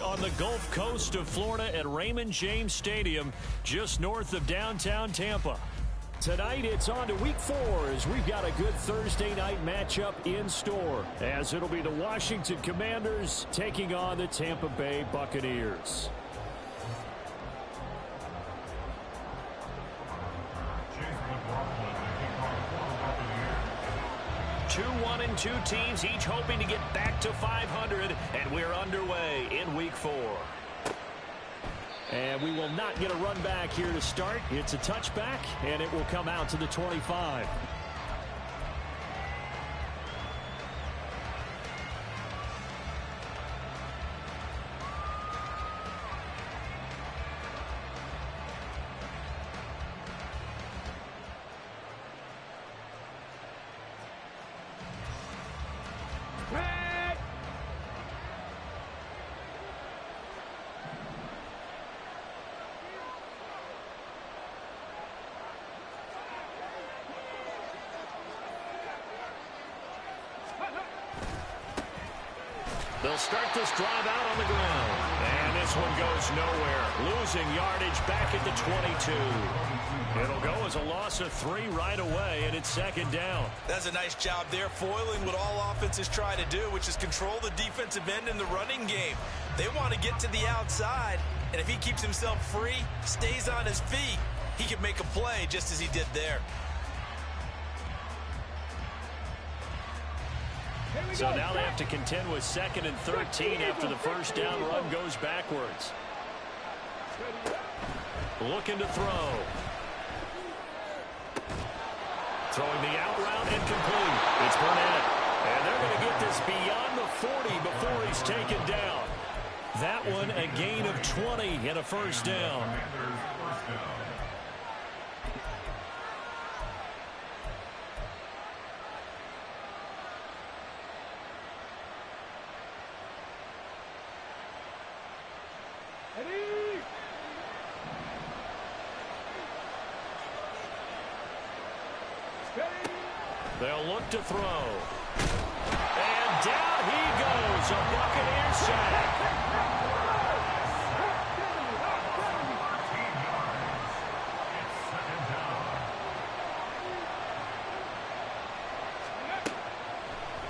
on the Gulf Coast of Florida at Raymond James Stadium, just north of downtown Tampa. Tonight, it's on to Week 4 as we've got a good Thursday night matchup in store, as it'll be the Washington Commanders taking on the Tampa Bay Buccaneers. 2-1-2 teams, each hoping to get back to 500, and we're underway in Week 4. And we will not get a run back here to start. It's a touchback, and it will come out to the 25. They'll start this drive out on the ground. And this one goes nowhere. Losing yardage back at the 22. It'll go as a loss of 3 right away, and it's second down. That's a nice job there, foiling what all offenses try to do, which is control the defensive end in the running game. They want to get to the outside, and if he keeps himself free, stays on his feet, he can make a play just as he did there. So now they have to contend with 2nd and 13 after the first down run goes backwards. Looking to throw. Throwing the out route and complete. It's Burnett. And they're going to get this beyond the 40 before he's taken down. That one a gain of 20 and a first down. They'll look to throw. And down he goes. A Buccaneer sack.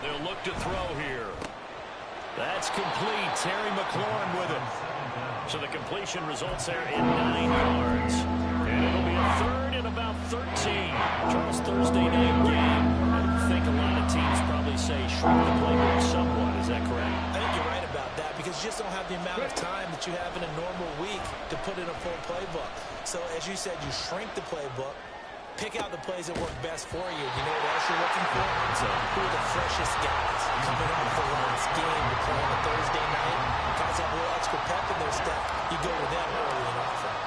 They'll look to throw here. That's complete. Terry McLaurin with it. So the completion results there in 9 yards. And it'll be a 3rd and about 13. Charles, Thursday night game. I think a lot of teams probably say shrink the playbook somewhat. Is that correct? I think you're right about that because you just don't have the amount of time that you have in a normal week to put in a full playbook. So as you said, you shrink the playbook, pick out the plays that work best for you. You know what else you're looking for? So who are the freshest guys coming off the last game to play on a Thursday night? Guys have a little extra pep in their step. You go with them early and often.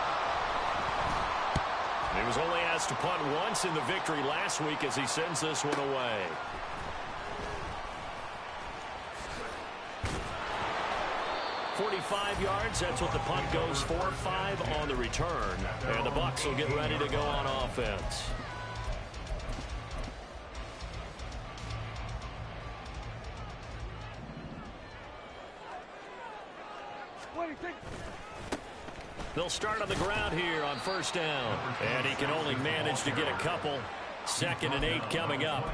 He was only asked to punt once in the victory last week as he sends this one away. .45 yards, that's what the punt goes for. 5 on the return. And the Bucs will get ready to go on offense. They'll start on the ground here on first down. And he can only manage to get a couple. 2nd and 8 coming up.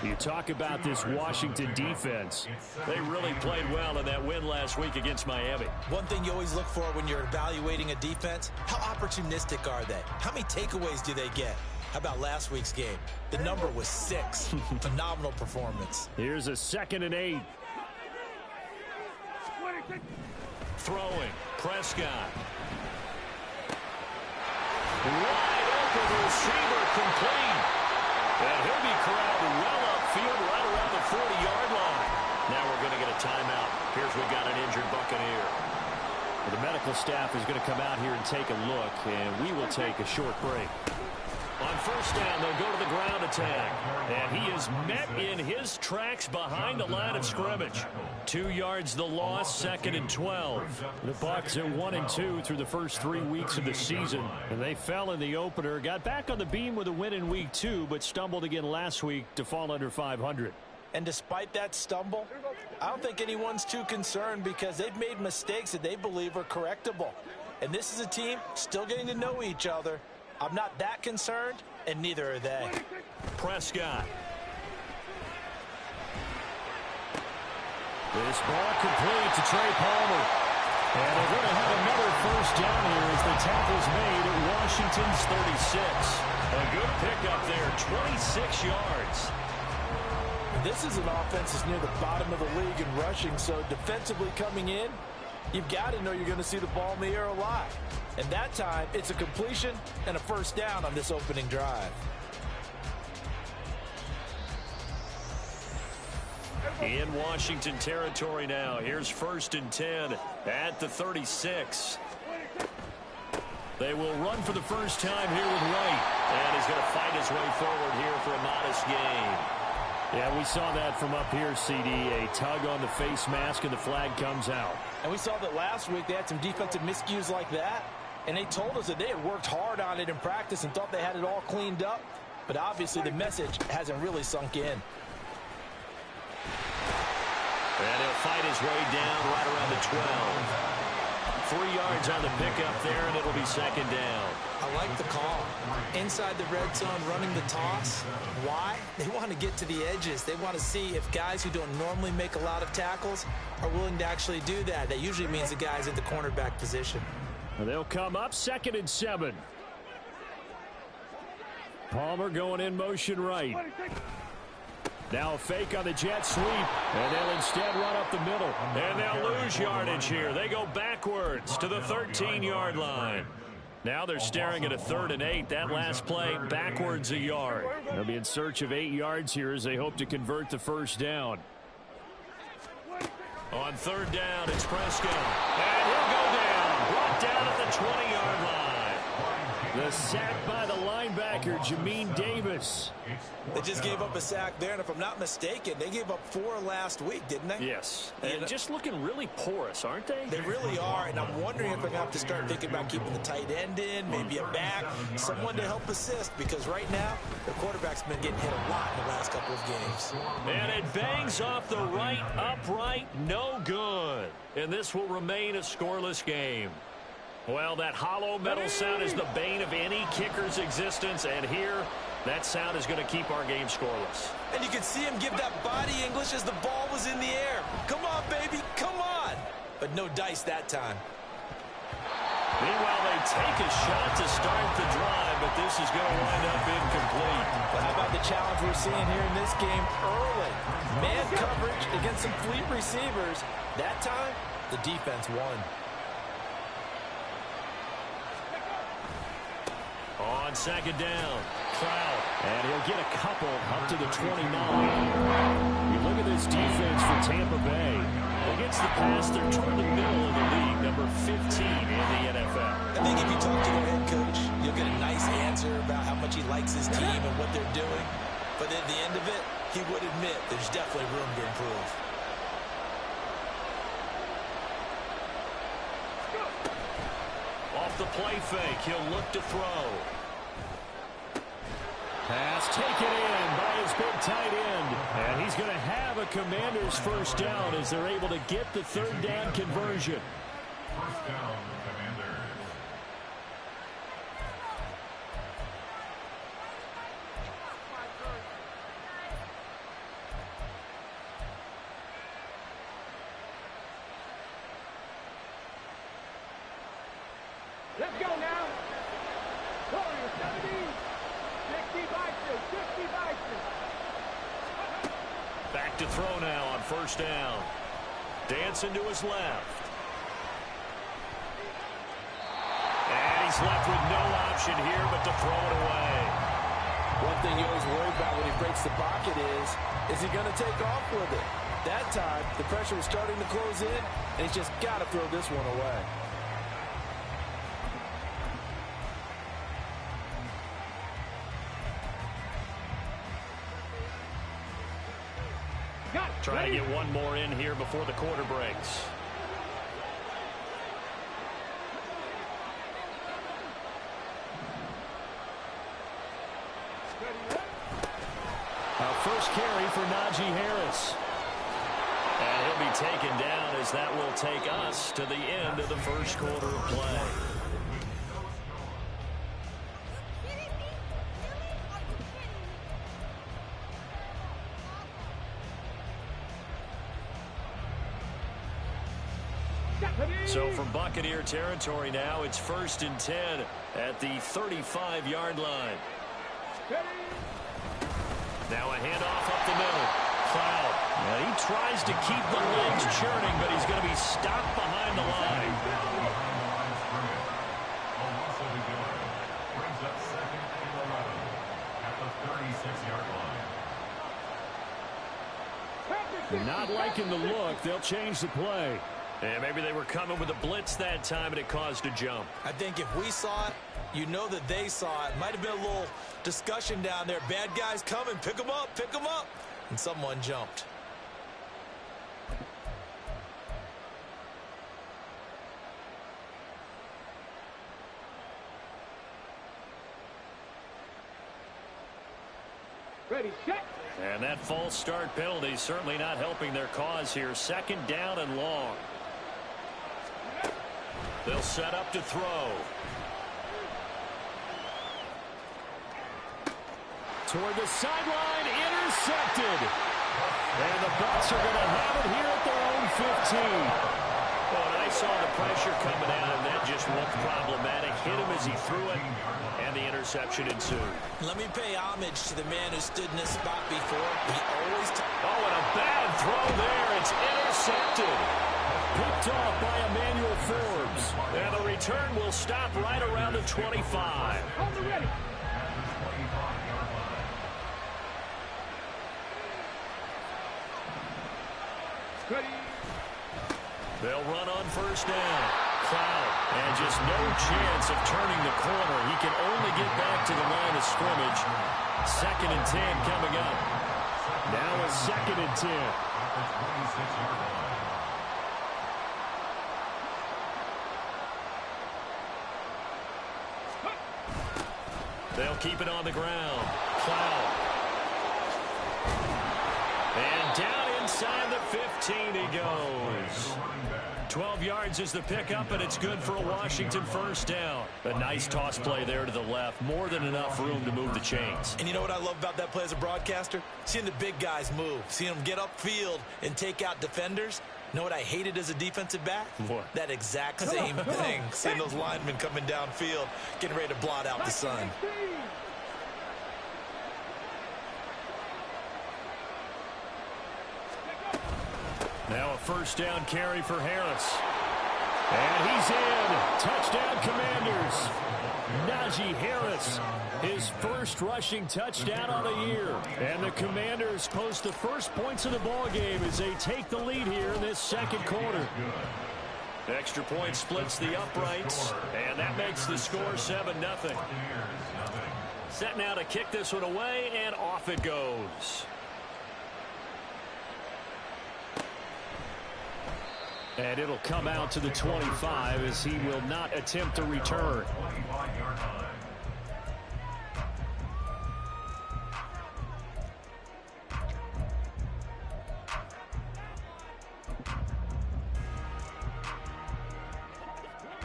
You talk about this Washington defense. They really played well in that win last week against Miami. One thing you always look for when you're evaluating a defense, how opportunistic are they? How many takeaways do they get? How about last week's game? The number was 6. Phenomenal performance. Here's a 2nd and 8. Throwing. Prescott. Wide open receiver complete. And he'll be corralled well upfield right around the 40-yard line. Now we're going to get a timeout. Here's we've got an injured Buccaneer. Well, the medical staff is going to come out here and take a look, and we will take a short break. On first down, they'll go to the ground attack. And he is met in his tracks behind the line of scrimmage. 2 yards the loss, 2nd and 12. The Bucs are 1-2 through the first 3 weeks of the season. And they fell in the opener, got back on the beam with a win in week 2, but stumbled again last week to fall under 500. And despite that stumble, I don't think anyone's too concerned because they've made mistakes that they believe are correctable. And this is a team still getting to know each other. I'm not that concerned, and neither are they. Prescott. This ball complete to Trey Palmer. And they're going to have another first down here as the tackle's made at Washington's 36. A good pickup there, 26 yards. This is an offense that's near the bottom of the league in rushing, so defensively coming in, you've got to know you're going to see the ball in the air a lot. And that time, it's a completion and a first down on this opening drive. In Washington territory now. Here's 1st and 10 at the 36. They will run for the first time here with Wright. And he's going to fight his way forward here for a modest gain. Yeah, we saw that from up here, CD. A tug on the face mask, and the flag comes out. And we saw that last week they had some defensive miscues like that. And they told us that they had worked hard on it in practice and thought they had it all cleaned up. But obviously the message hasn't really sunk in. And he'll fight his way down right around the 12. 3 yards on the pickup there, and it'll be 2nd down. I like the call. Inside the red zone, running the toss. Why? They want to get to the edges. They want to see if guys who don't normally make a lot of tackles are willing to actually do that. That usually means the guy's at the cornerback position. And they'll come up 2nd and 7. Palmer going in motion right. Now a fake on the jet sweep, and they'll instead run up the middle. And they'll lose yardage here. They go backwards to the 13-yard line. Now they're staring at a 3rd and 8. That last play backwards a yard. They'll be in search of 8 yards here as they hope to convert the first down. On 3rd down, it's Prescott. And he'll go down. Brought down at the 20-yard line. The sack by the linebacker, Jamin Davis. They just gave up a sack there, and if I'm not mistaken, they gave up 4 last week, didn't they? Yes. And just looking really porous, aren't they? They really are, and I'm wondering if they're going to have to start thinking about keeping the tight end in, maybe a back, someone to help assist, because right now, the quarterback's been getting hit a lot in the last couple of games. And it bangs off the right upright, no good. And this will remain a scoreless game. Well, that hollow metal sound is the bane of any kicker's existence, and here, that sound is going to keep our game scoreless. And you can see him give that body English as the ball was in the air. Come on, baby, come on. But no dice that time. Meanwhile, they take a shot to start the drive, but this is going to wind up incomplete. But how about the challenge we're seeing here in this game early? Man coverage against some fleet receivers. That time, the defense won. On 2nd down, Trout. And he'll get a couple up to the 29. You look at this defense for Tampa Bay. Against the pass, they're toward the middle of the league, number 15 in the NFL. I think if you talk to the head coach, you'll get a nice answer about how much he likes his team and what they're doing. But at the end of it, he would admit there's definitely room to improve. Off the play fake, he'll look to throw. Pass taken in by his big tight end. And he's going to have a Commander's first down as they're able to get the 3rd down conversion. First down, Commander. Let's go now. Warriors 70. 60 Bison. 60 Bison. Back to throw now on 1st down. Dancing to his left. And he's left with no option here but to throw it away. One thing you always worry about when he breaks the pocket is he going to take off with it? That time, the pressure was starting to close in, and he's just got to throw this one away. Trying to get one more in here before the quarter breaks. first carry for Najee Harris. And he'll be taken down as that will take us to the end of the first quarter of play. So from Buccaneer territory now, it's 1st and 10 at the 35-yard line. Now a handoff up the middle. Cloud. Now he tries to keep the legs churning, but he's going to be stopped behind the line. Brings up 2nd and 11 at the 36-yard line. Not liking the look. They'll change the play. And maybe they were coming with a blitz that time, and it caused a jump. I think if we saw it, you know that they saw it. Might have been a little discussion down there. Bad guys coming. Pick them up. Pick them up. And someone jumped. Ready, set. And that false start penalty certainly not helping their cause here. 2nd down and long. They'll set up to throw. Toward the sideline, intercepted. And the Bucs are going to have it here at their own 15. Well, and I saw the pressure coming out, and that just looked problematic. Hit him as he threw it, and the interception ensued. Let me pay homage to the man who stood in this spot before. He always... Oh, and a bad throw there. It's intercepted. Picked off by Emmanuel Forbes. And the return will stop right around the 25. Hold it ready. Ready. They'll run on 1st down. Cloud. And just no chance of turning the corner. He can only get back to the line of scrimmage. 2nd and 10 coming up. Now a 2nd and 10. They'll keep it on the ground. Cloud. And down inside the 15 he goes. 12 yards is the pickup, and it's good for a Washington 1st down. A nice toss play there to the left. More than enough room to move the chains. And you know what I love about that play as a broadcaster? Seeing the big guys move. Seeing them get upfield and take out defenders. You know what I hated as a defensive back? What? That exact same thing. Seeing those linemen coming downfield, getting ready to blot out the sun. Now a 1st down carry for Harris. And he's in. Touchdown, Commanders. Najee Harris, his 1st rushing touchdown on the year. And the Commanders post the first points of the ball game as they take the lead here in this 2nd quarter. Extra point splits the uprights, and that makes the score 7-0. Set now to kick this one away, and off it goes. And it'll come out to the 25 as he will not attempt to return.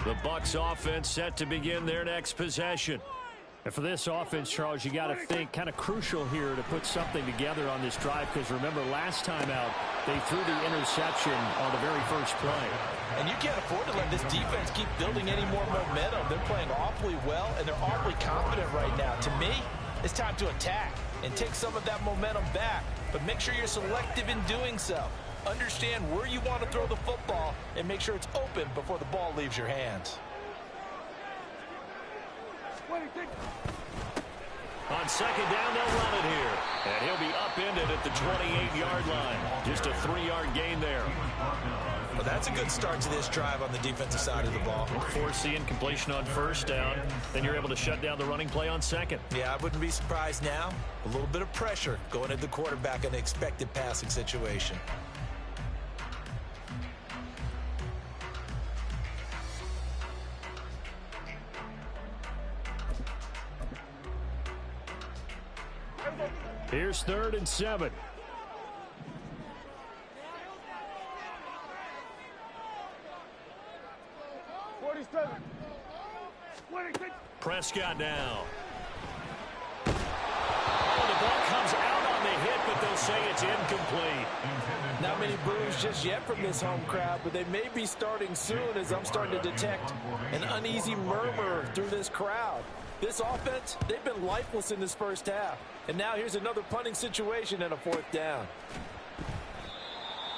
The Bucs offense set to begin their next possession. And for this offense, Charles, you got to think kind of crucial here to put something together on this drive, because remember last time out they threw the interception on the very first play. And you can't afford to let this defense keep building any more momentum. They're playing awfully well, and they're awfully confident right now. To me, it's time to attack and take some of that momentum back, but make sure you're selective in doing so. Understand where you want to throw the football and make sure it's open before the ball leaves your hands. On 2nd down, they'll run it here. And he'll be upended at the 28-yard line. Just a 3-yard gain there. Well, that's a good start to this drive on the defensive side of the ball. Force the incompletion on 1st down. Then you're able to shut down the running play on 2nd. Yeah, I wouldn't be surprised now. A little bit of pressure going at the quarterback in an expected passing situation. Here's 3rd and 7. Prescott now. Oh, the ball comes out on the hit, but they'll say it's incomplete. Not many boos just yet from this home crowd, but they may be starting soon as I'm starting to detect an uneasy murmur through this crowd. This offense, they've been lifeless in this first half. And now here's another punting situation and a 4th down.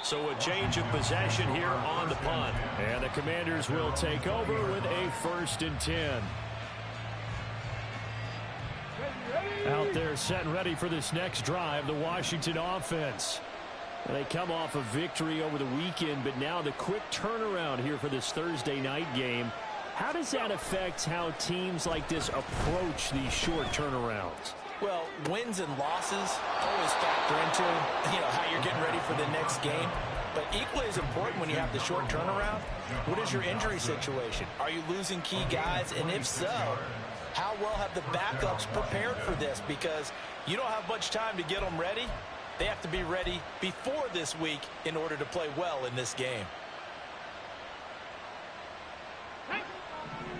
So a change of possession here on the punt. And the Commanders will take over with a 1st and 10. Out there set and ready for this next drive, the Washington offense. They come off a victory over the weekend, but now the quick turnaround here for this Thursday night game. How does that affect how teams like this approach these short turnarounds? Well, wins and losses always factor into, how you're getting ready for the next game. But equally as important when you have the short turnaround, what is your injury situation? Are you losing key guys? And if so, how well have the backups prepared for this? Because you don't have much time to get them ready. They have to be ready before this week in order to play well in this game.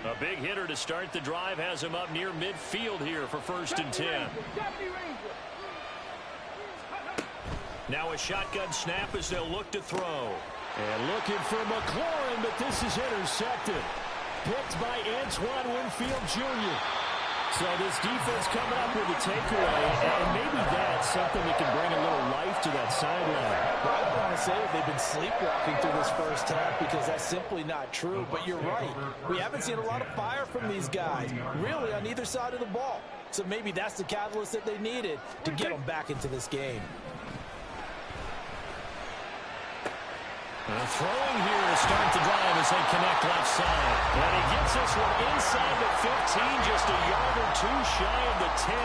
A big hitter to start the drive has him up near midfield here for 1st and 10. Now a shotgun snap as they'll look to throw. And looking for McLaurin, but this is intercepted. Picked by Antoine Winfield Jr. So this defense coming up with a takeaway, and maybe that's something that can bring a little life to that sideline. I don't want to say that they've been sleepwalking through this first half because that's simply not true, but you're right. We haven't seen a lot of fire from these guys, really on either side of the ball. So maybe that's the catalyst that they needed to get them back into this game. Throwing here to start the drive as they connect left side. And he gets this one inside the 15, just a yard or 2 shy of the 10.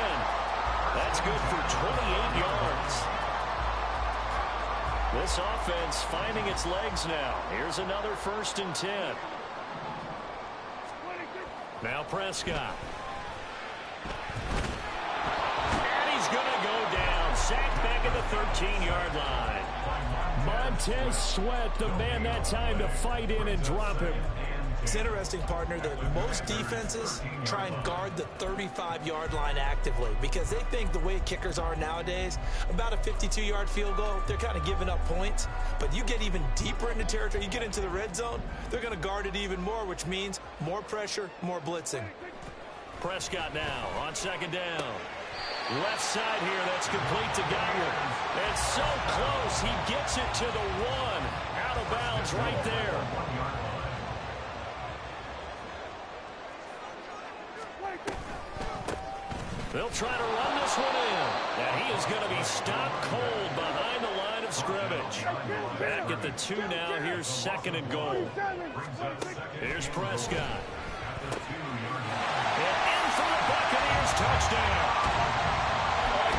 That's good for 28 yards. This offense finding its legs now. Here's another 1st and 10. Now Prescott. And he's going to go down. Sacked back at the 13-yard line. Montez Sweat, the man that time to fight in and drop him. It's interesting, partner, that most defenses try and guard the 35-yard line actively because they think the way kickers are nowadays, about a 52-yard field goal, they're kind of giving up points. But you get even deeper into territory, you get into the red zone, they're going to guard it even more, which means more pressure, more blitzing. Prescott now on 2nd down. Left side here, that's complete to Godwin. And so close, he gets it to the 1. Out of bounds right there. They'll try to run this one in. And he is going to be stopped cold behind the line of scrimmage. Back at the 2 now, here's 2nd and goal. Here's Prescott. And in for the Buccaneers, touchdown.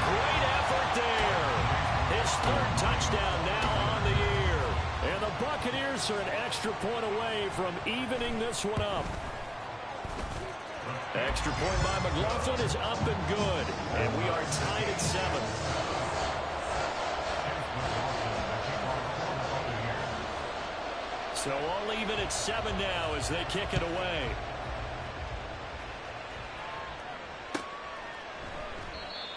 Great effort there. His 3rd touchdown now on the year. And the Buccaneers are an extra point away from evening this one up. Extra point by McLaughlin is up and good. And we are tied at 7. So all even at 7 now as they kick it away.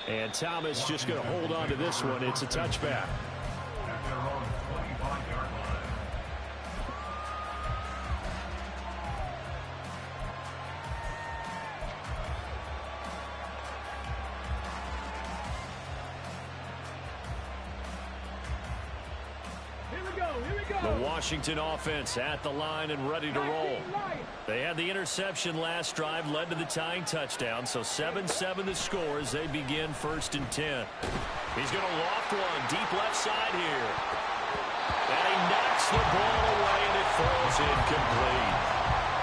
And Thomas just going to hold on to this one. It's a touchback. The Washington offense at the line and ready to roll. They had the interception last drive, led to the tying touchdown, so 7-7 the score as they begin 1st and 10. He's going to loft one deep left side here. And he knocks the ball away, and it falls incomplete.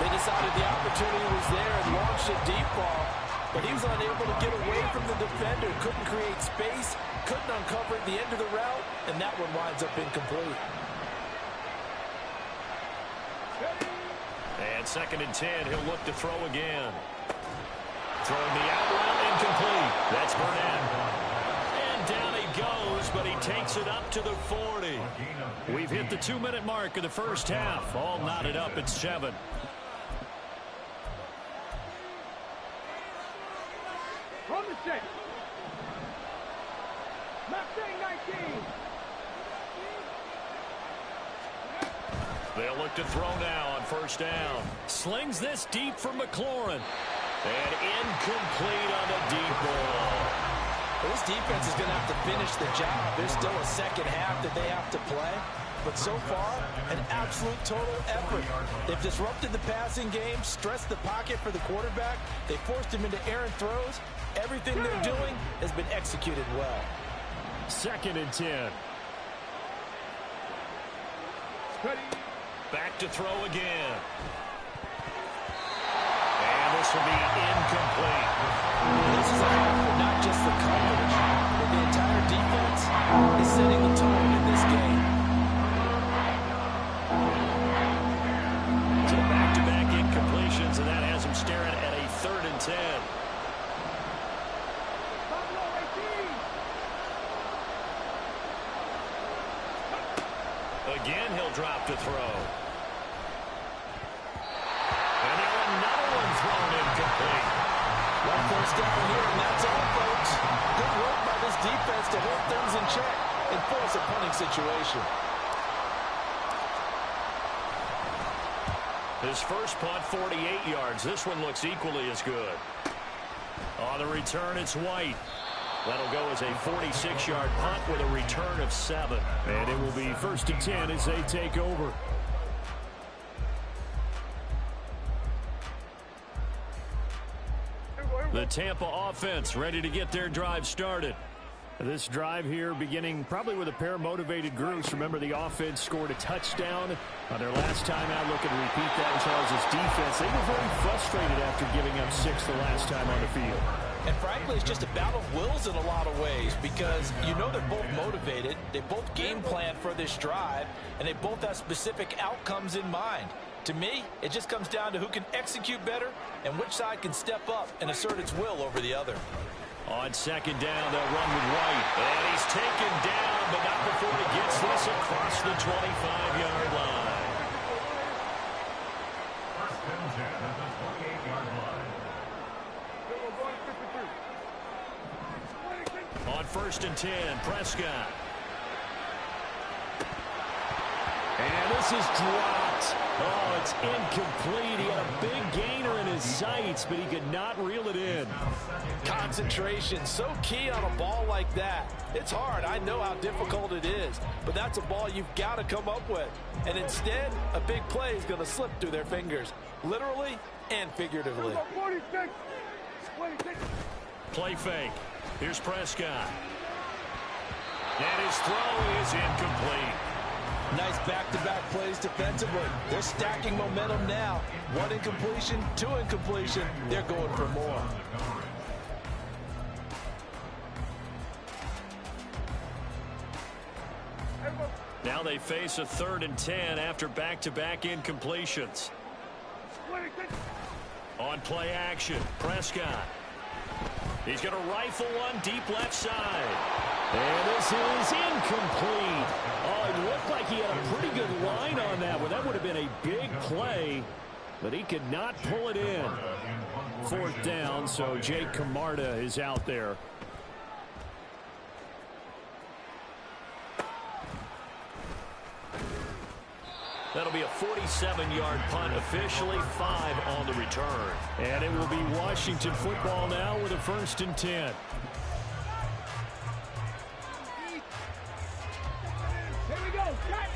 They decided the opportunity was there and launched a deep ball, but he was unable to get away from the defender, couldn't create space, couldn't uncover the end of the route, and that one winds up incomplete. And 2nd and 10, he'll look to throw again. Throwing the out route, incomplete. That's Burnett. And goes, but he takes it up to the 40. We've hit the 2-minute mark of the first half. All knotted up at 7. On the set. Madden 19. They'll look to throw now on first down. Slings this deep for McLaurin. And incomplete on the deep ball. Well, this defense is going to have to finish the job. There's still a second half that they have to play. But so far, an absolute total effort. They've disrupted the passing game, stressed the pocket for the quarterback. They forced him into errant throws. Everything they're doing has been executed well. 2nd and 10. Ready. Back to throw again. And this will be incomplete. This is a half for not just the coverage, but the entire defense is setting the tone in this game. So back-to-back incompletions, and that has him staring at a 3rd and 10. Again, he'll drop to throw. And now another one thrown incomplete. One first down here, and that's all, folks. Good work by this defense to hold things in check and force a punting situation. His first punt, 48 yards. This one looks equally as good. On the return, it's White. That'll go as a 46-yard punt with a return of 7. And it will be 1st and 10 as they take over. The Tampa offense ready to get their drive started. This drive here beginning probably with a pair of motivated groups. Remember, the offense scored a touchdown on their last time out. Looking to repeat that in Charles' defense. They were very frustrated after giving up 6 the last time on the field. And frankly, it's just a battle of wills in a lot of ways because you know they're both motivated. They both game plan for this drive, and they both have specific outcomes in mind. To me, it just comes down to who can execute better and which side can step up and assert its will over the other. On 2nd down, they'll run with White. And he's taken down, but not before he gets this across the 25-yard line. First and 10 at the 28-yard line. On 1st and 10, Prescott. And this is dropped. Oh, it's incomplete. He had a big gainer in his sights, but he could not reel it in. Concentration, so key on a ball like that. It's hard. I know how difficult it is, but that's a ball you've got to come up with. And instead, a big play is going to slip through their fingers, literally and figuratively. 46. 26. Play fake. Here's Prescott. And his throw is incomplete. Nice back-to-back plays defensively. They're stacking momentum now. 1 incompletion, 2 incompletion. They're going for more. Now they face a 3rd and 10 after back-to-back incompletions. 26. On play action, Prescott. He's going to rifle one deep left side. And this is incomplete. Oh, it looked like he had a pretty good line on that one. That would have been a big play, but he could not pull it in. 4th down, so Jake Camarda is out there. That'll be a 47-yard punt, officially 5 on the return. And it will be Washington football now with a 1st and 10. Here we go.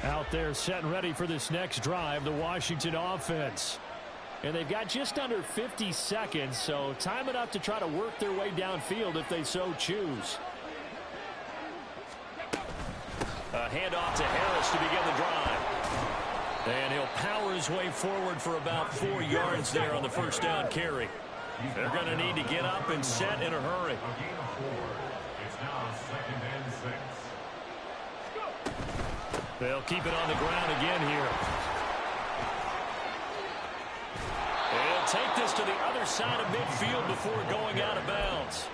Out there set and ready for this next drive, the Washington offense. And they've got just under 50 seconds, so time enough to try to work their way downfield if they so choose. A handoff to Harris to begin the drive. And he'll power his way forward for about 4 yards there on the first down carry. They're going to need to get up and set in a hurry. It's now 2nd and 6. They'll keep it on the ground again here. They'll take this to the other side of midfield before going out of bounds.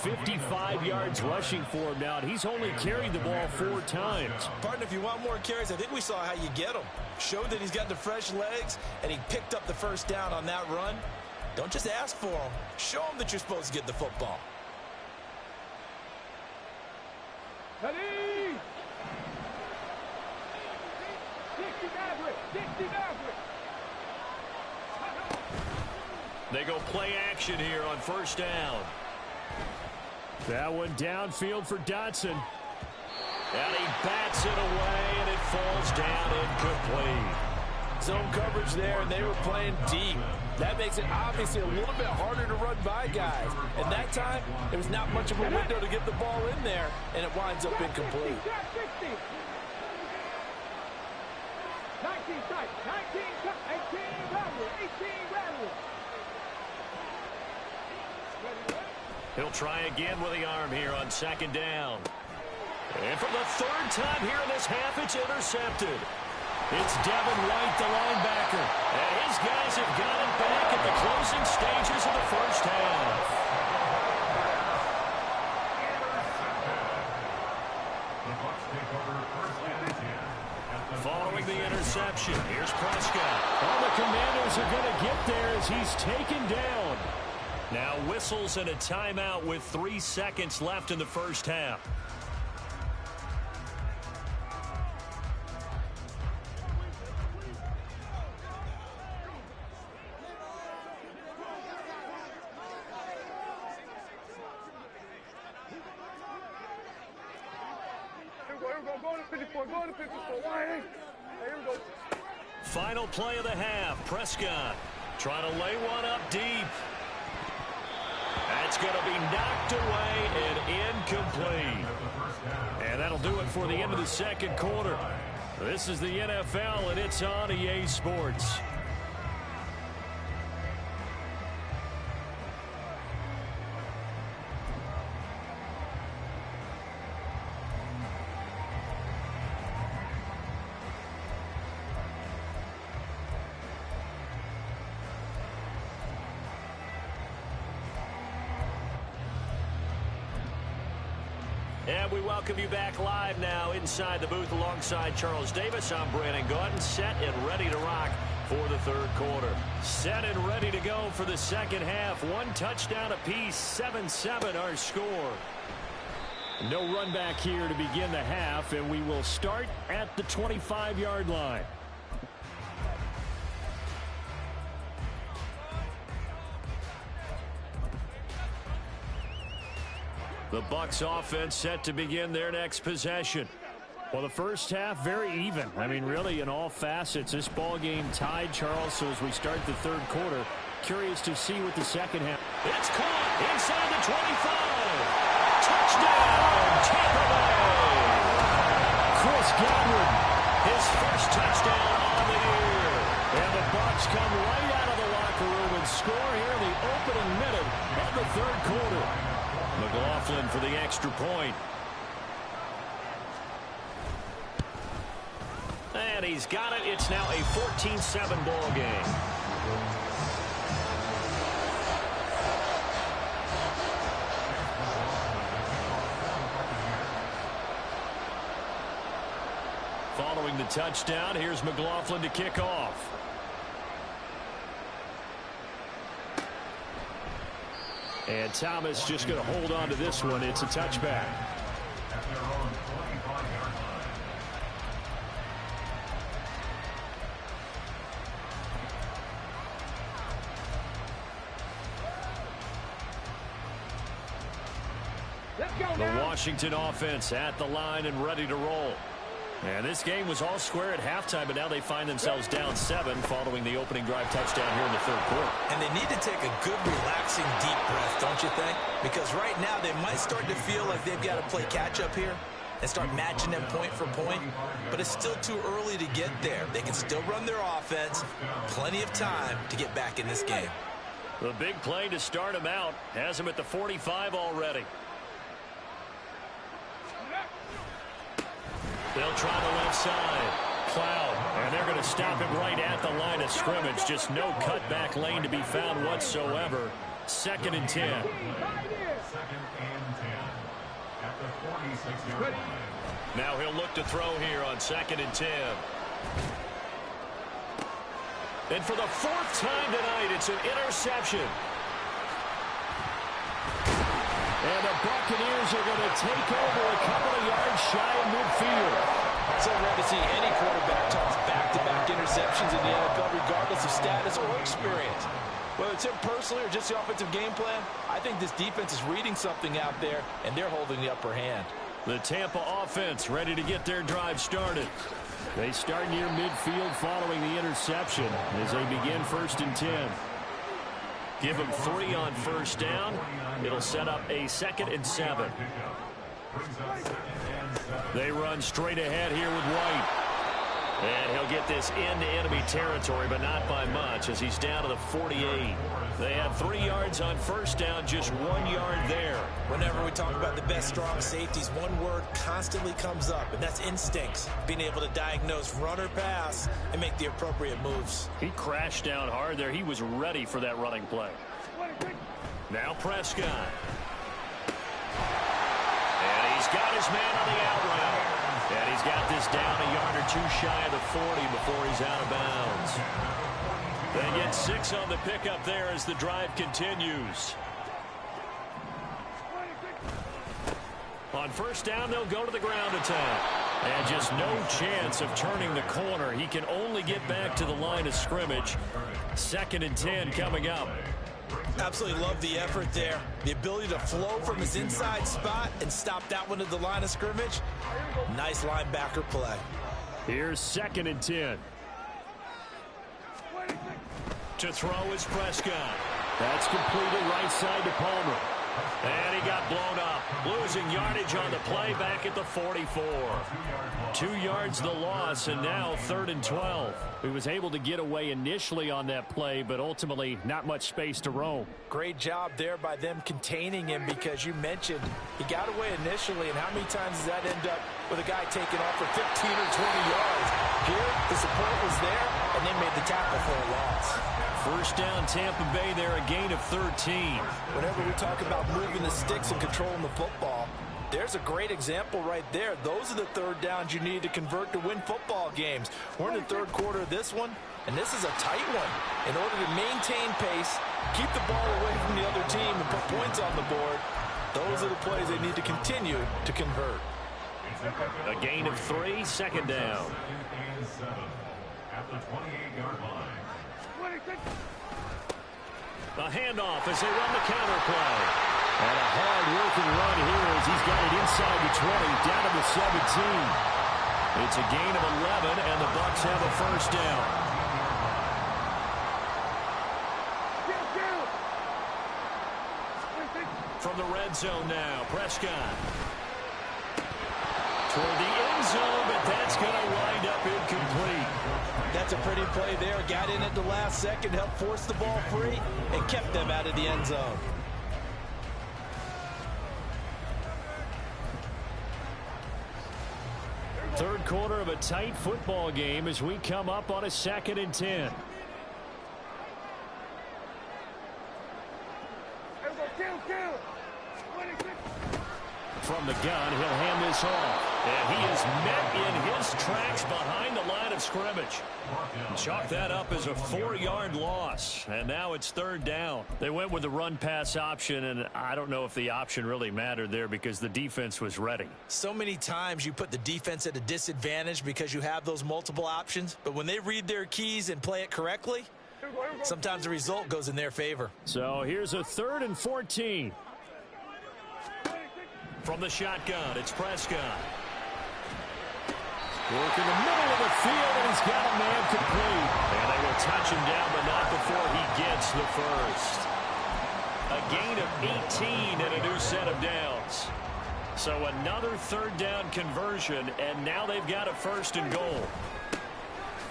55 yards rushing for him now, and he's only carried the ball 4 times. Partner, if you want more carries, I think we saw how you get them. Showed that he's got the fresh legs, and he picked up the first down on that run. Don't just ask for them. Show them that you're supposed to get the football. Ready? 60 Maverick. They go play action here on first down. That one downfield for Dotson. And he bats it away, and it falls down incomplete. Zone coverage there, and they were playing deep. That makes it obviously a little bit harder to run by guys. And that time, there was not much of a window to get the ball in there, and it winds up incomplete. 19 tight, 19 cut, 18 rattle, 18 rattle. He'll try again with the arm here on second down. And for the 3rd time here in this half, it's intercepted. It's Devin White, the linebacker. And his guys have got it back at the closing stages of the first half. Following the interception, here's Prescott. All the Commanders are going to get there as he's taken down. Now whistles and a timeout with 3 seconds left in the first half. Go to 54, go to 54. Here we go. Final play of the half. Prescott trying to lay one up deep. That's going to be knocked away and incomplete. And that'll do it for the end of the second quarter. This is the NFL, and it's on EA Sports. And we welcome you back live now inside the booth alongside Charles Davis. I'm Brandon Gaudin, set and ready to rock for the third quarter. Set and ready to go for the second half. 1 touchdown apiece, 7-7 our score. No run back here to begin the half, and we will start at the 25-yard line. The Bucs offense set to begin their next possession. Well, the first half, very even. I mean, really, in all facets, this ball game tied, Charles. So as we start the third quarter, curious to see what the second half. It's caught inside the 25. Touchdown, Tampa Bay. Chris Godwin, his first touchdown on the year. And the Bucs come right out of the locker room and score here in the opening minute of the third quarter. McLaughlin for the extra point. And he's got it. It's now a 14-7 ball game. Following the touchdown, here's McLaughlin to kick off. And Thomas just going to hold on to this one. It's a touchback. The Washington offense at the line and ready to roll. And this game was all square at halftime, but now they find themselves down 7 following the opening drive touchdown here in the third quarter. And they need to take a good, relaxing, deep breath, don't you think? Because right now they might start to feel like they've got to play catch-up here and start matching them point for point. But it's still too early to get there. They can still run their offense. Plenty of time to get back in this game. The big play to start him out has him at the 45 already. They'll try the left side. Cloud. And they're going to stop him right at the line of scrimmage. Just no cutback lane to be found whatsoever. 2nd and 10. Second and 10. At the 46-yard line. Now he'll look to throw here on 2nd and 10. And for the 4th time tonight, it's an interception. And the Buccaneers are going to take over a couple of yards shy of midfield. So rare to see any quarterback toss back-to-back interceptions in the NFL, regardless of status or experience. Whether it's him personally or just the offensive game plan, I think this defense is reading something out there, and they're holding the upper hand. The Tampa offense ready to get their drive started. They start near midfield following the interception as they begin 1st and 10. Give them 3 on 1st down. It'll set up a 2nd and 7. They run straight ahead here with White. And he'll get this into enemy territory, but not by much as he's down to the 48. They had 3 yards on 1st down, just 1 yard there. Whenever we talk about the best strong safeties, one word constantly comes up, and that's instincts. Being able to diagnose run or pass and make the appropriate moves. He crashed down hard there. He was ready for that running play. Now Prescott. And he's got his man on the out route. And he's got this down a yard or 2 shy of the 40 before he's out of bounds. They get 6 on the pickup there as the drive continues. On 1st down, they'll go to the ground attack. And just no chance of turning the corner. He can only get back to the line of scrimmage. 2nd and 10 coming up. Absolutely love the effort there. The ability to flow from his inside spot and stop that one at the line of scrimmage. Nice linebacker play. Here's 2nd and 10. To throw is Prescott. That's completed right side to Palmer. And he got blown up. Losing yardage on the play back at the 44. 2 yards the loss, and now 3rd and 12. He was able to get away initially on that play, but ultimately not much space to roam. Great job there by them containing him, because you mentioned he got away initially, and how many times does that end up with a guy taking off for 15 or 20 yards? Here, the support was there, and they made the tackle for a loss. 1st down Tampa Bay there, a gain of 13. Whenever we talk about moving the sticks and controlling the football, there's a great example right there. Those are the 3rd downs you need to convert to win football games. We're in the 3rd quarter of this one, and this is a tight one. In order to maintain pace, keep the ball away from the other team, and put points on the board, those are the plays they need to continue to convert. A gain of 3, 2nd down. 2nd and 7 at the 28-yard line. A handoff as they run the counter play. And a hard-working run here as he's got it inside the 20, down to the 17. It's a gain of 11, and the Bucs have a 1st down. From the red zone now, Prescott. Toward the end zone, but that's going to wind up incomplete. That's a pretty play there. Got in at the last second, helped force the ball free, and kept them out of the end zone. Third quarter of a tight football game as we come up on a 2nd and 10. From the gun, he'll hand this off. And he is met in his tracks behind the line of scrimmage. Chalk that up as a 4-yard loss. And now it's 3rd down. They went with the run-pass option, and I don't know if the option really mattered there because the defense was ready. So many times you put the defense at a disadvantage because you have those multiple options. But when they read their keys and play it correctly, sometimes the result goes in their favor. So here's a 3rd and 14. From the shotgun, it's Prescott. Work in the middle of the field, and he's got a man complete. And they will touch him down, but not before he gets the 1st. A gain of 18 and a new set of downs. So another 3rd down conversion, and now they've got a 1st and goal.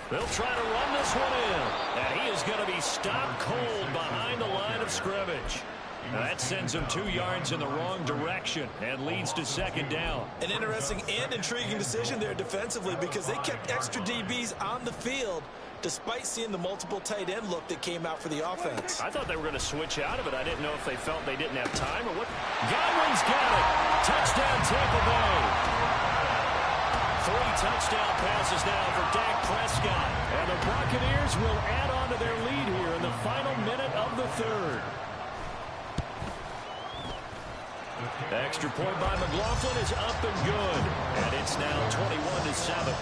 They'll try to run this one in, and he is going to be stopped cold behind the line of scrimmage. Now that sends him 2 yards in the wrong direction and leads to 2nd down. An interesting and intriguing decision there defensively, because they kept extra DBs on the field despite seeing the multiple tight end look that came out for the offense. I thought they were going to switch out of it. I didn't know if they felt they didn't have time or what. Godwin's got it. Touchdown, Tampa Bay. 3 touchdown passes now for Dak Prescott. And the Buccaneers will add on to their lead here in the final minute of the third. Extra point by McLaughlin is up and good. And it's now 21-7.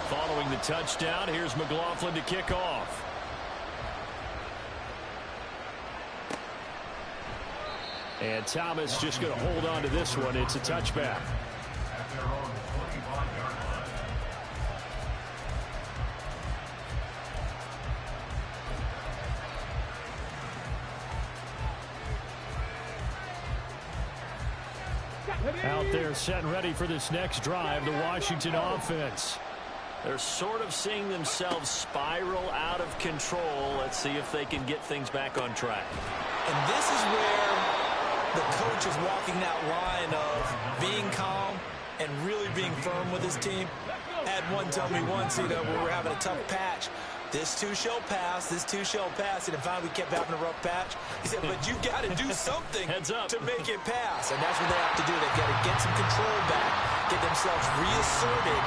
Following the touchdown, here's McLaughlin to kick off. And Thomas just going to hold on to this one. It's a touchback. At their own 25-yard line. Out there set and ready for this next drive, the Washington offense. They're sort of seeing themselves spiral out of control. Let's see if they can get things back on track. And this is where the coach is walking that line of being calm and really being firm with his team. I had one tell me once, when we were having a tough patch, this too shall pass, this too shall pass. And finally we kept having a rough patch. He said, but you got to do something to make it pass. And that's what they have to do. They've got to get some control back, get themselves reasserted,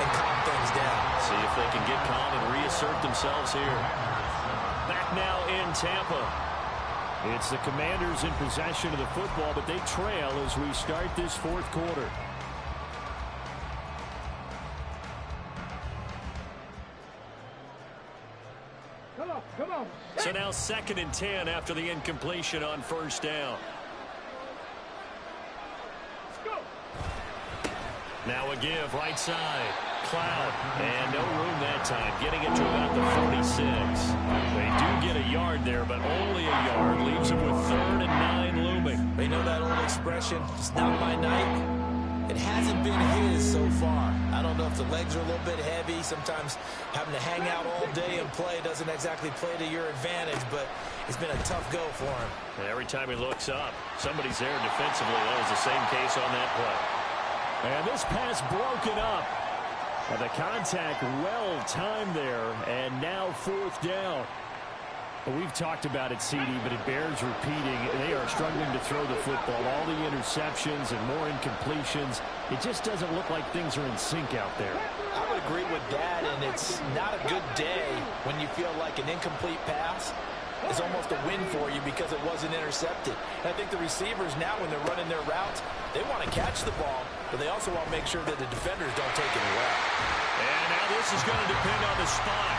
and calm things down. See if they can get calm and reassert themselves here. Back now in Tampa. It's the Commanders in possession of the football, but they trail as we start this fourth quarter. Come on. So now 2nd and 10 after the incompletion on first down. Go. Now a give right side. Cloud. And no room that time. Getting it to about the 46. They do get a yard there, but only a yard. Leaves them with 3rd and 9 looming. They know that old expression, it's not my night. It hasn't been his so far. I don't know if the legs are a little bit heavy. Sometimes having to hang out all day and play doesn't exactly play to your advantage, but it's been a tough go for him. And every time he looks up, somebody's there defensively. That was the same case on that play. And this pass broken up. And the contact well timed there, and now 4th down. Well, we've talked about it, CD, but it bears repeating. They are struggling to throw the football. All the interceptions and more incompletions. It just doesn't look like things are in sync out there. I would agree with Dad, and it's not a good day when you feel like an incomplete pass is almost a win for you because it wasn't intercepted. And I think the receivers now, when they're running their routes, they want to catch the ball, but they also want to make sure that the defenders don't take it away. And now this is going to depend on the spot.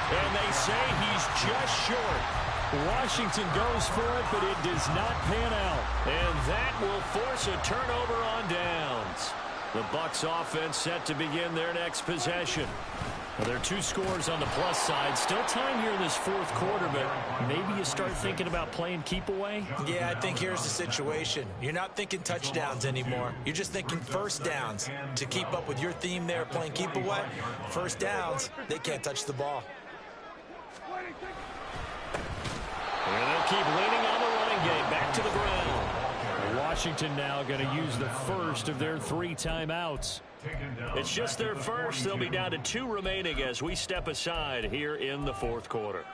And they say he's just short. Washington goes for it, but it does not pan out. And that will force a turnover on downs. The Bucs offense set to begin their next possession. Well, there are 2 scores on the plus side. Still time here in this 4th quarter, but maybe you start thinking about playing keep away? Yeah, I think here's the situation. You're not thinking touchdowns anymore. You're just thinking first downs. To keep up with your theme there, playing keep away, first downs, they can't touch the ball. And they'll keep leaning on the running game. Back to the ground. Washington now going to use the first of their 3 timeouts. It's just their first. They'll be down to 2 remaining as we step aside here in the 4th quarter.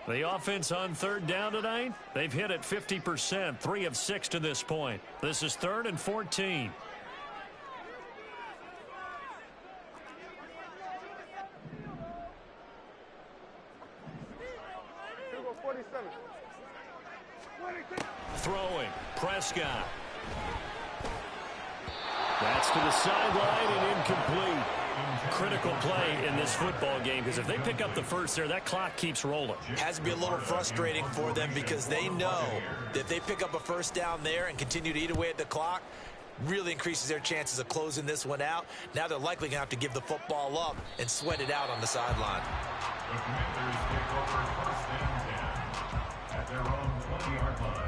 The offense on 3rd down tonight, they've hit it 50%, 3 of 6 to this point. This is 3rd and 14. Throwing, Prescott. That's to the sideline and incomplete. Critical play in this football game because if they pick up the first there, that clock keeps rolling. Has to be a little frustrating for them because they know that if they pick up a first down there and continue to eat away at the clock, really increases their chances of closing this one out. Now they're likely going to have to give the football up and sweat it out on the sideline. The Commanders take over 1st and 10 at their own 20-yard line.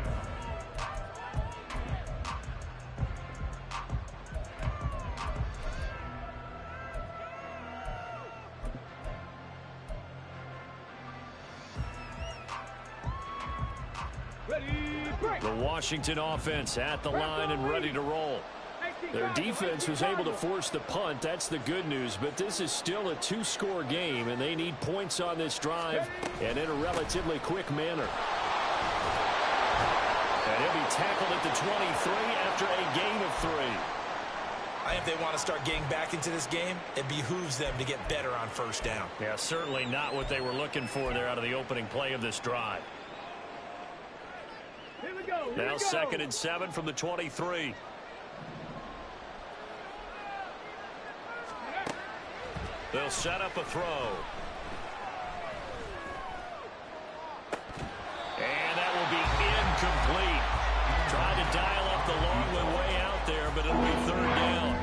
The Washington offense at the line and ready to roll. Their defense was able to force the punt. That's the good news. But this is still a two-score game, and they need points on this drive and in a relatively quick manner. And he'll be tackled at the 23 after a gain of 3. I think if they want to start getting back into this game, it behooves them to get better on first down. Yeah, certainly not what they were looking for there out of the opening play of this drive. Here we go. Now 2nd and 7 from the 23. They'll set up a throw. And that will be incomplete. Tried to dial up the long way out there, but it'll be 3rd down.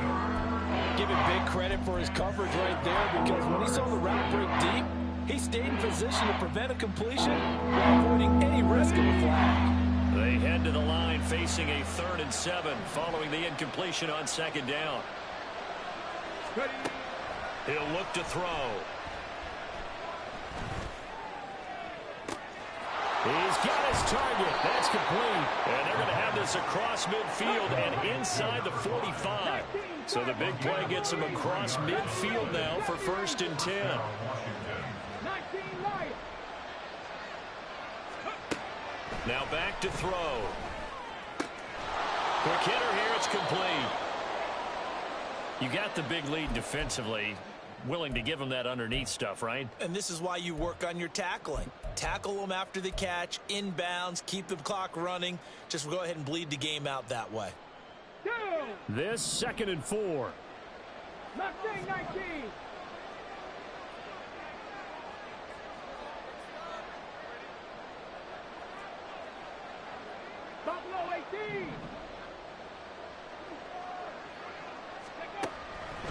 Give him big credit for his coverage right there, because when he saw the route break deep, he stayed in position to prevent a completion while avoiding any risk of a flag. They head to the line facing a 3rd and 7 following the incompletion on 2nd down. He'll look to throw. He's got his target. That's complete. And they're going to have this across midfield and inside the 45. So the big play gets him across midfield now for 1st and 10. 19 Lions. Now back to throw. Quick hitter here. It's complete. You got the big lead defensively. Willing to give them that underneath stuff, right? And this is why you work on your tackling. Tackle them after the catch, inbounds, keep the clock running. Just go ahead and bleed the game out that way. This 2nd and 4. Mustang 19. Buffalo 18.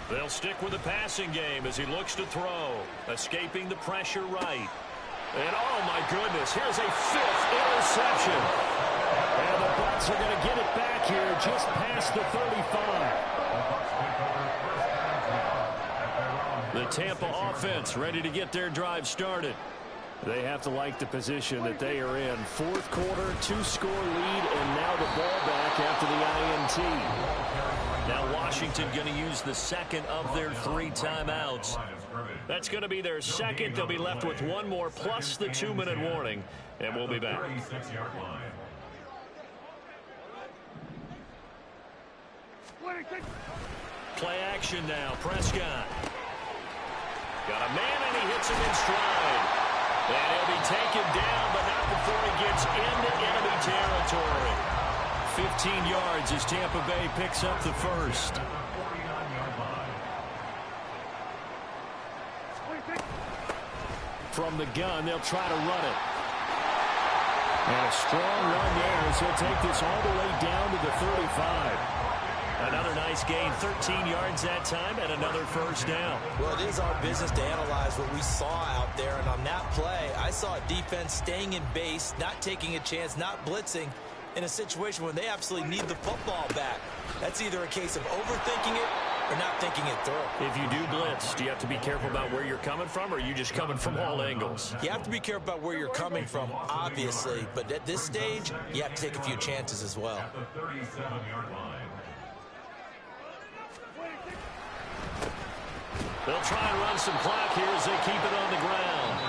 They'll stick with the passing game as he looks to throw. Escaping the pressure right. And oh my goodness, here's a 5th interception. And the Bucs are going to get it back here just past the 35. The Tampa offense ready to get their drive started. They have to like the position that they are in. 4th quarter, 2-score lead, and now the ball back after the INT. Now Washington going to use the 2nd of their 3 timeouts. That's going to be their 2nd. They'll be left with 1 more plus the 2-minute warning, and we'll be back. Play action now. Prescott. Got a man, and he hits him in stride. And he'll be taken down, but not before he gets into enemy territory. 15 yards as Tampa Bay picks up the 1st. From the gun, they'll try to run it. And a strong run there as he'll take this all the way down to the 35. Another nice gain, 13 yards that time, and another 1st down. Well, it is our business to analyze what we saw out there, and on that play, I saw a defense staying in base, not taking a chance, not blitzing, in a situation when they absolutely need the football back. That's either a case of overthinking it or not thinking it through. If you do blitz, do you have to be careful about where you're coming from, or are you just coming from all angles? You have to be careful about where you're coming from, obviously, but at this stage, you have to take a few chances as well. At the 37-yard line. They'll try and run some clock here as they keep it on the ground.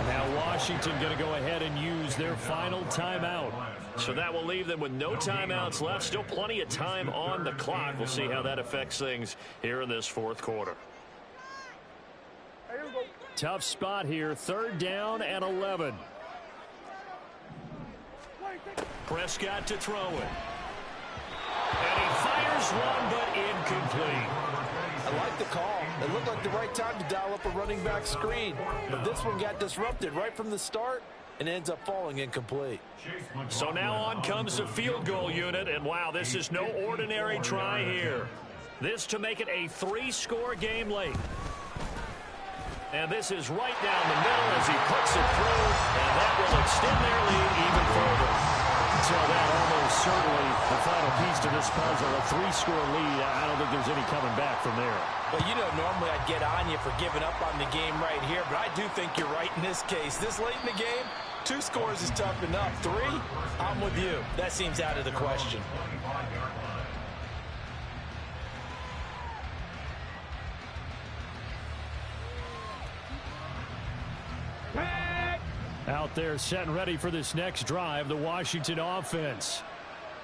Now Washington going to go ahead and use their final timeout. So that will leave them with no timeouts left. Still plenty of time on the clock. We'll see how that affects things here in this 4th quarter. Tough spot here. 3rd down and 11. Prescott to throw it. And he fires one, but incomplete. I like the call. It looked like the right time to dial up a running back screen. But this one got disrupted right from the start and ends up falling incomplete. So now on comes the field goal unit. And wow, this is no ordinary try here. This to make it a 3-score game late. And this is right down the middle as he puts it through. And that will extend their lead even further. So that almost certainly the final piece to this puzzle, a 3-score lead. I don't think there's any coming back from there. Well, you know, normally I'd get on you for giving up on the game right here, but I do think you're right in this case. This late in the game, 2 scores is tough enough. 3, I'm with you. That seems out of the question. Out there set and ready for this next drive, the Washington offense.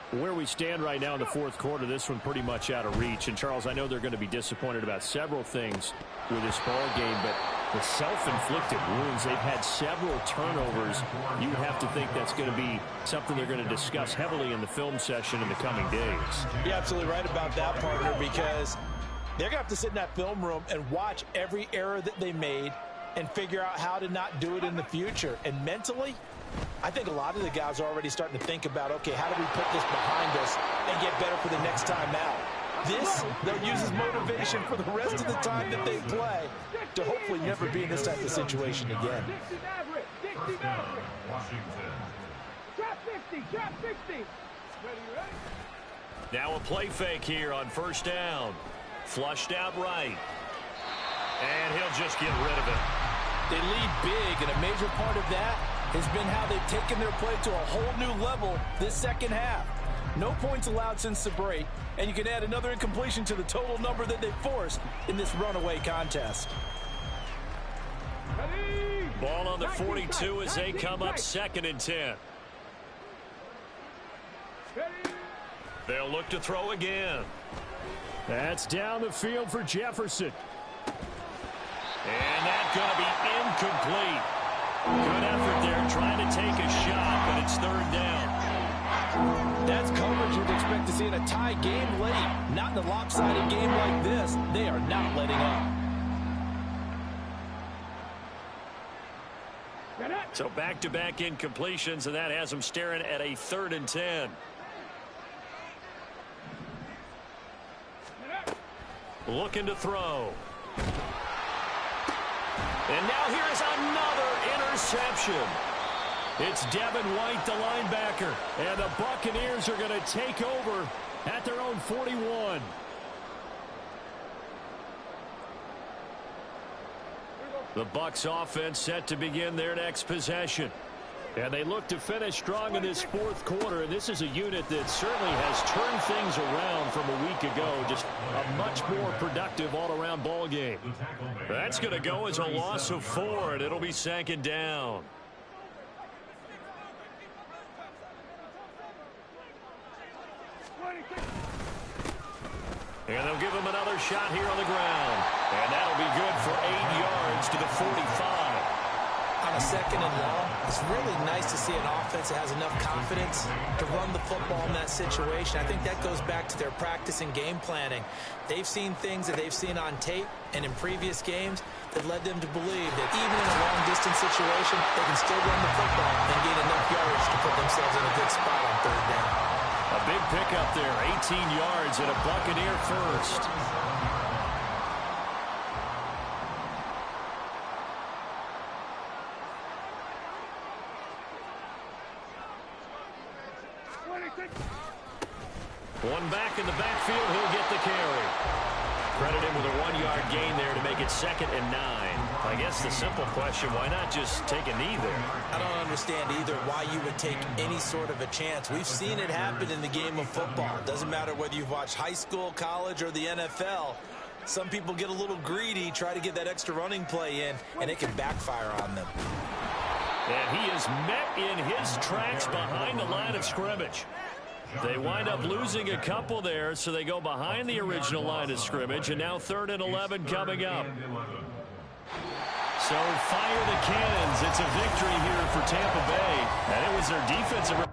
Where we stand right now in the fourth quarter, this one pretty much out of reach. And, Charles, I know they're going to be disappointed about several things with this ball game, but the self-inflicted wounds, they've had several turnovers. You have to think that's going to be something they're going to discuss heavily in the film session in the coming days. You're absolutely right about that, partner, because they're going to have to sit in that film room and watch every error that they made and figure out how to not do it in the future. And mentally, I think a lot of the guys are already starting to think about, okay, how do we put this behind us and get better for the next time out? This, they'll use as motivation for the rest of the time that they play to hopefully never be in this type of situation again. Now a play fake here on first down. Flushed out right. And he'll just get rid of it. They lead big, and a major part of that has been how they've taken their play to a whole new level this second half. No points allowed since the break, and you can add another incompletion to the total number that they forced in this runaway contest. Ball on the 42 as they come up 2nd and 10. They'll look to throw again. That's down the field for Jefferson. And that's going to be incomplete. Good effort there trying to take a shot, but it's 3rd down. That's coverage you'd expect to see in a tie game late. Not in a lopsided game like this. They are not letting up. So back-to-back incompletions, and that has them staring at a 3rd and 10. Looking to throw. And now here is another interception. It's Devin White, the linebacker, and the Buccaneers are going to take over at their own 41. The Bucs offense set to begin their next possession. And they look to finish strong in this fourth quarter, and this is a unit that certainly has turned things around from a week ago. Just a much more productive all-around ball game. That's going to go as a loss of 4, and it'll be 2nd down. And they'll give him another shot here on the ground. And that'll be good for 8 yards to the 45. On a 2nd and long, it's really nice to see an offense that has enough confidence to run the football in that situation. I think that goes back to their practice and game planning. They've seen things that they've seen on tape and in previous games that led them to believe that even in a long-distance situation, they can still run the football and gain enough yards to put themselves in a good spot on 3rd down. A big pickup there, 18 yards and a Buccaneer first. One back in the backfield, he'll get the carry. Credit him with a 1-yard gain there to make it 2nd and 9. I guess the simple question, why not just take a knee there? I don't understand either why you would take any sort of a chance. We've seen it happen in the game of football. It doesn't matter whether you've watched high school, college, or the NFL. Some people get a little greedy, try to get that extra running play in, and it can backfire on them. And he is met in his tracks behind the line of scrimmage. They wind up losing a couple there, so they go behind the original line of scrimmage, and now 3rd and 11 coming up. So fire the cannons. It's a victory here for Tampa Bay, and it was their defensive